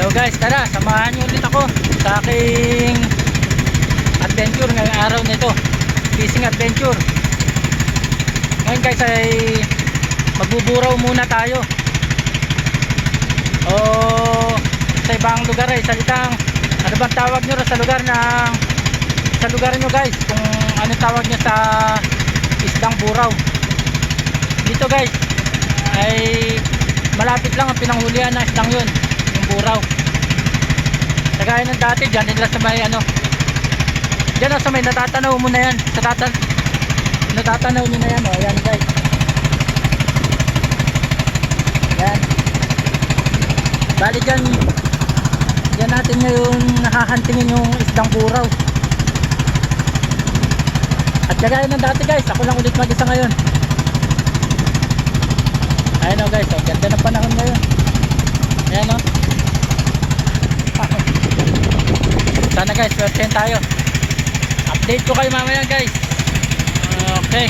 Hello guys, tara, samahan niyo ulit ako sa aking adventure ngayong araw nito. Fishing adventure. Ngayon guys ay magbuburaw muna tayo. O sa ibang lugar ay salitang, ano bang tawag nyo sa lugar sa lugar nyo guys, kung ano tawag nyo sa isdang buraw. Dito guys ay malapit lang ang pinanghulihan ng isdang yun, yung buraw. Kagaya ng dati dyan nila sa may dyan sa may natatanaw mo na yan, natatanaw nyo na yan, ayan guys, yan. Bali dyan natin ngayon nakahantingin yung isdang buraw. At kagaya ng dati guys, ako lang ulit mag-isa ngayon. Ayan o guys, ganda ng panahon ngayon. Ayan o. Sana guys, swertein tayo. Update ko kayo mamaya guys. Okay.